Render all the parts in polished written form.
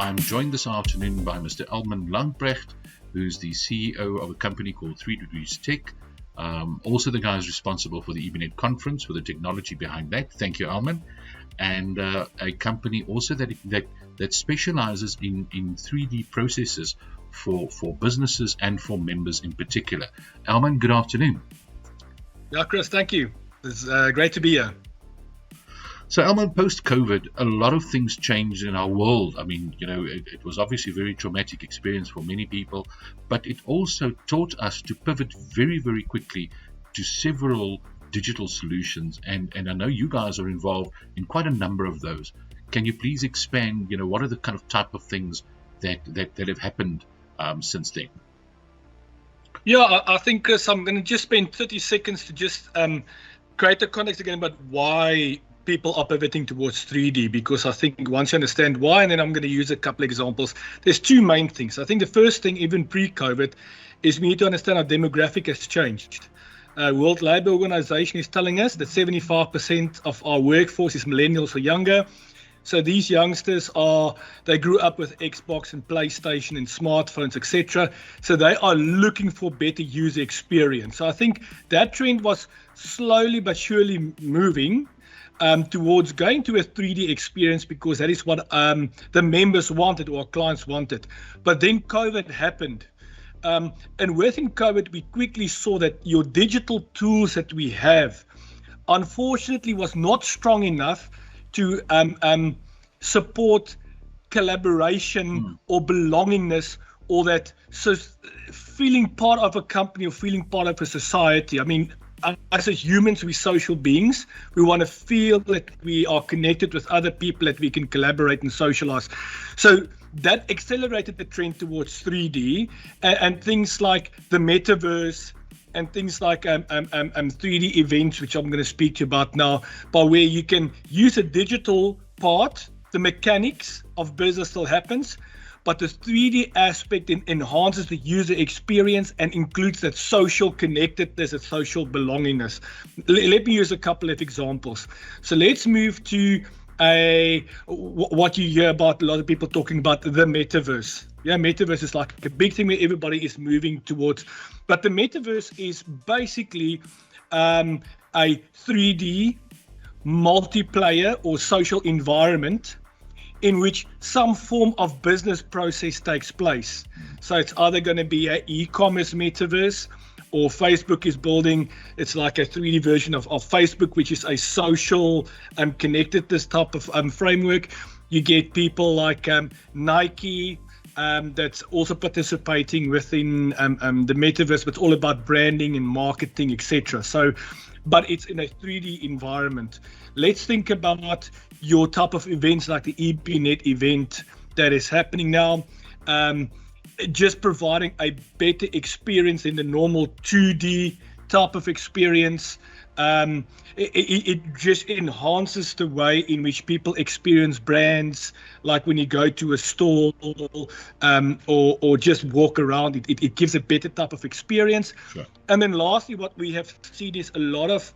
I'm joined this afternoon by Mr. Elmen Lamprecht, who's the CEO of a company called 3 Degrees Tech. Also the guy is responsible for the EBnet conference, for the technology behind that. Thank you, Elmen. And a company also that specializes in 3D processes for businesses and for members in particular. Elmen, good afternoon. Yeah, Chris, thank you. It's great to be here. So, Elmen, post-COVID, a lot of things changed in our world. I mean, it was obviously a very traumatic experience for many people, but it also taught us to pivot very, very quickly to several digital solutions. And I know you guys are involved in quite a number of those. Can you please expand, what are the kind of type of things that have happened since then? Yeah, I think, Chris, I'm going to just spend 30 seconds to just create the context again about why people are pivoting towards 3D, because I think once you understand why, and then I'm going to use a couple of examples, there's two main things. I think the first thing, even pre-COVID, is we need to understand our demographic has changed. World Labour Organization is telling us that 75% of our workforce is millennials or younger. So these youngsters they grew up with Xbox and PlayStation and smartphones, etc. So they are looking for better user experience. So I think that trend was slowly but surely moving towards going to a 3D experience, because that is what the members wanted or our clients wanted. But then COVID happened. And within COVID, we quickly saw that your digital tools that we have, unfortunately, was not strong enough to support collaboration or belongingness, or that feeling part of a company or feeling part of a society. I mean, as humans, we're social beings. We want to feel that we are connected with other people, that we can collaborate and socialize. So that accelerated the trend towards 3D and things like the metaverse and things like 3D events, which I'm going to speak to you about now, by where you can use a digital part. The mechanics of business still happens, but the 3D aspect enhances the user experience and includes that social connectedness and social belongingness. Let me use a couple of examples. So let's move to what you hear about, a lot of people talking about, the metaverse. Yeah, metaverse is like a big thing where everybody is moving towards. But the metaverse is basically a 3D multiplayer or social environment in which some form of business process takes place. So it's either going to be an e-commerce metaverse, or Facebook is building, it's like a 3D version of Facebook, which is a social connectedness type of framework. You get people like Nike, that's also participating within the metaverse, but it's all about branding and marketing, etc. So, but it's in a 3D environment. Let's think about your type of events like the EBnet event that is happening now. Just providing a better experience in the normal 2D type of experience. It just enhances the way in which people experience brands, like when you go to a store or just walk around. It gives a better type of experience. Sure. And then lastly, what we have seen is a lot of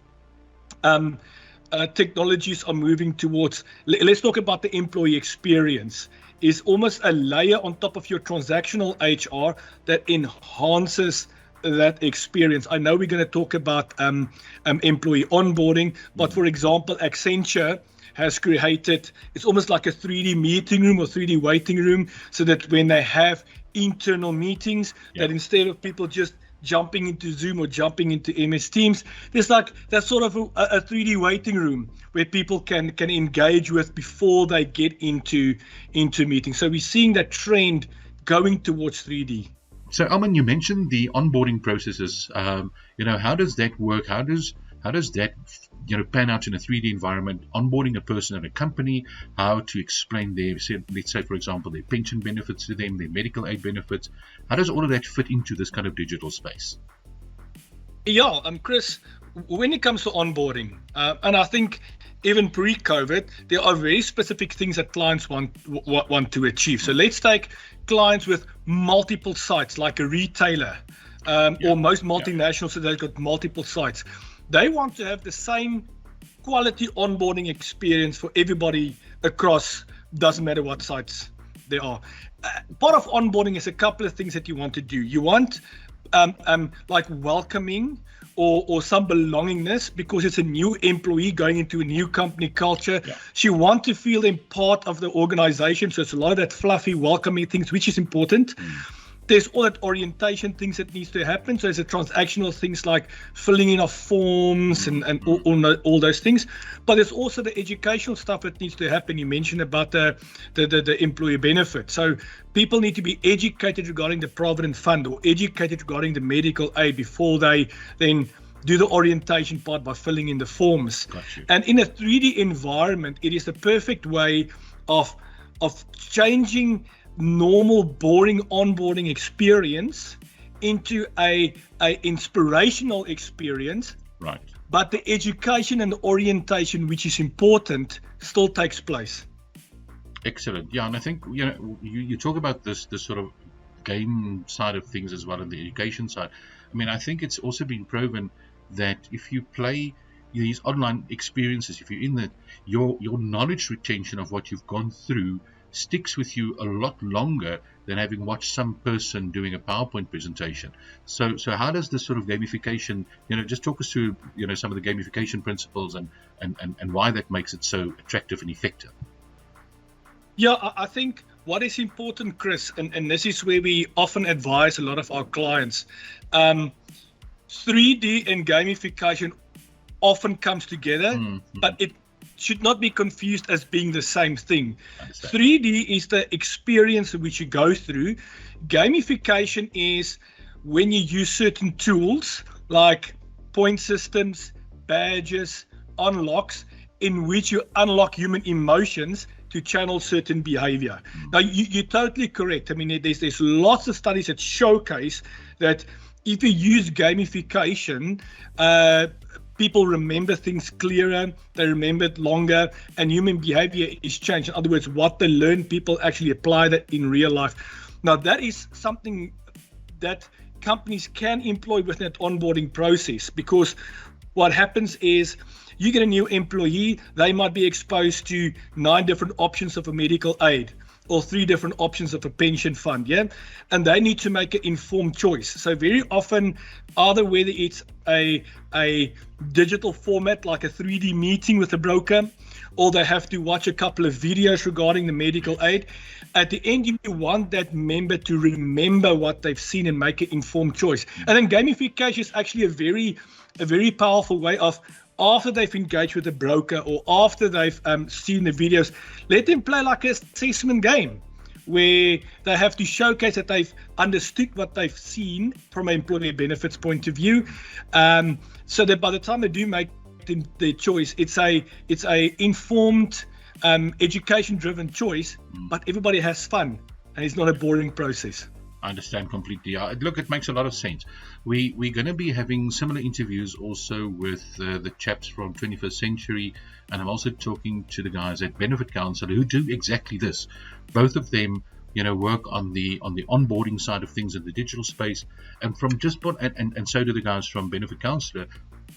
technologies are moving towards, let's talk about the employee experience, is almost a layer on top of your transactional HR that enhances that experience. I know we're going to talk about employee onboarding, but for example, Accenture has created, it's almost like a 3D meeting room or 3D waiting room, so that when they have internal meetings, that instead of people just jumping into Zoom or jumping into MS Teams, there's like that sort of a 3D waiting room where people can engage with before they get into meetings. So we're seeing that trend going towards 3D. So, Elmen, you mentioned the onboarding processes. How does that work? How does that pan out in a 3D environment? Onboarding a person at a company, how to explain let's say, for example, their pension benefits to them, their medical aid benefits. How does all of that fit into this kind of digital space? Yeah, Chris, when it comes to onboarding, and I think even pre-COVID, there are very specific things that clients want to achieve. So let's take clients with multiple sites, like a retailer, or most multinationals, so they've got multiple sites. They want to have the same quality onboarding experience for everybody across, doesn't matter what sites there are. Part of onboarding is a couple of things that you want to do. You want like welcoming or some belongingness, because it's a new employee going into a new company culture. Yeah. So you want to feel them part of the organization. So it's a lot of that fluffy, welcoming things, which is important. There's all that orientation things that needs to happen. So there's the transactional things like filling in of forms and all those things. But there's also the educational stuff that needs to happen. You mentioned about the employee benefit. So people need to be educated regarding the Provident Fund or educated regarding the medical aid before they then do the orientation part by filling in the forms. And in a 3D environment, it is the perfect way of changing normal boring onboarding experience into a inspirational experience, right? But the education and the orientation, which is important, still takes place. Excellent. Yeah, and I think you talk about this sort of game side of things as well, and the education side. I mean, I think it's also been proven that if you play these online experiences, if you're in the your knowledge retention of what you've gone through sticks with you a lot longer than having watched some person doing a PowerPoint presentation. So how does this sort of gamification, just talk us through, some of the gamification principles and why that makes it so attractive and effective? Yeah, I think what is important, Chris, and this is where we often advise a lot of our clients, 3D and gamification often comes together, but it should not be confused as being the same thing. 3D is the experience which you go through. Gamification is when you use certain tools like point systems, badges, unlocks, in which you unlock human emotions to channel certain behavior. Now, you're totally correct. I mean, there's lots of studies that showcase that if you use gamification, people remember things clearer, they remember it longer, and human behavior is changed. In other words, what they learn, people actually apply that in real life. Now, that is something that companies can employ within that onboarding process, because what happens is you get a new employee, they might be exposed to 9 different options of a medical aid or 3 different options of a pension fund, yeah? And they need to make an informed choice. So very often, either whether it's a digital format like a 3D meeting with a broker, or they have to watch a couple of videos regarding the medical aid, at the end you want that member to remember what they've seen and make an informed choice. And then gamification is actually a very powerful way of, after they've engaged with a broker or after they've seen the videos, let them play like a assessment game where they have to showcase that they've understood what they've seen from an employee benefits point of view, so that by the time they do make their choice, it's a informed, education-driven choice, but everybody has fun and it's not a boring process. I understand completely. Look, it makes a lot of sense. We're going to be having similar interviews also with the chaps from 21st Century, and I'm also talking to the guys at Benefit Counsellor who do exactly this. Both of them, work on the onboarding side of things in the digital space, and so do the guys from Benefit Counsellor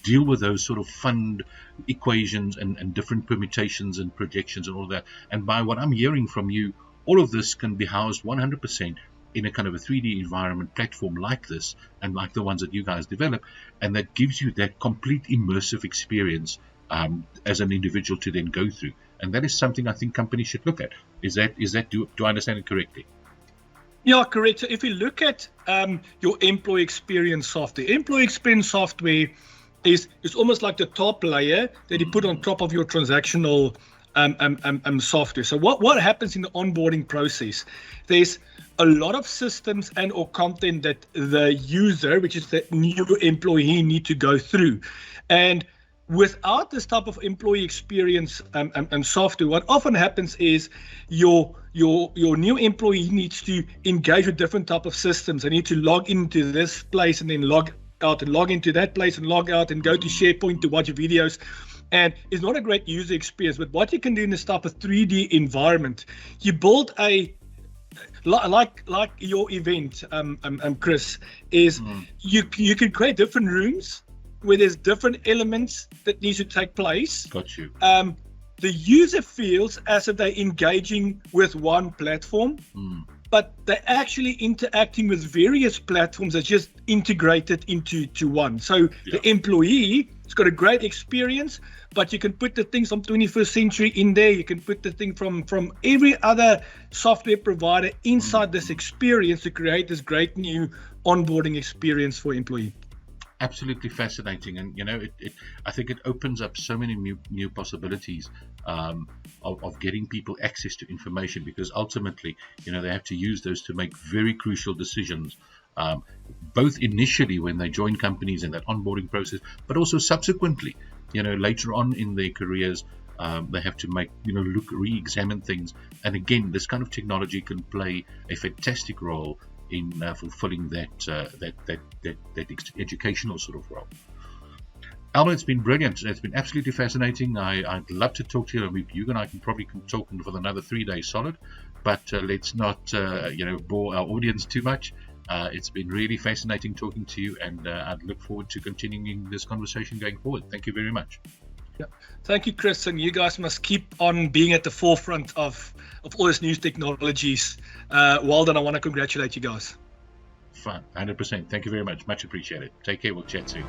deal with those sort of fund equations and different permutations and projections and all that. And by what I'm hearing from you, all of this can be housed 100% in a kind of a 3D environment platform like this, and like the ones that you guys develop, and that gives you that complete immersive experience as an individual to then go through. And that is something I think companies should look at. Do I understand it correctly? Yeah, correct. So if you look at your employee experience software is almost like the top layer that you put on top of your transactional software. So what happens in the onboarding process? There's a lot of systems and or content that the user, which is the new employee, need to go through. And without this type of employee experience and software, what often happens is your new employee needs to engage with different type of systems. They need to log into this place and then log out and log into that place and log out and go to SharePoint to watch videos. And it's not a great user experience. But what you can do in this type of 3D environment, you build like your event, Chris, is you can create different rooms where there's different elements that need to take place. Got you. the user feels as if they're engaging with one platform, but they're actually interacting with various platforms that's just integrated into one. So the employee has got a great experience, but you can put the things from 21st century in there. You can put the thing from every other software provider inside this experience to create this great new onboarding experience for employee. Absolutely fascinating, and I think it opens up so many new possibilities of getting people access to information, because ultimately, they have to use those to make very crucial decisions, both initially when they join companies in that onboarding process, but also subsequently, later on in their careers. They have to make, re-examine things, and again, this kind of technology can play a fantastic role in fulfilling that educational sort of role. Elmen, it's been brilliant. It's been absolutely fascinating. I'd love to talk to you. You and I can probably talk for another 3 days solid, but let's not bore our audience too much. It's been really fascinating talking to you, and I'd look forward to continuing this conversation going forward. Thank you very much. Yeah. Thank you, Chris, and you guys must keep on being at the forefront of all these new technologies. Well done. I want to congratulate you guys. Fine, 100%. Thank you very much. Much appreciated. Take care. We'll chat soon.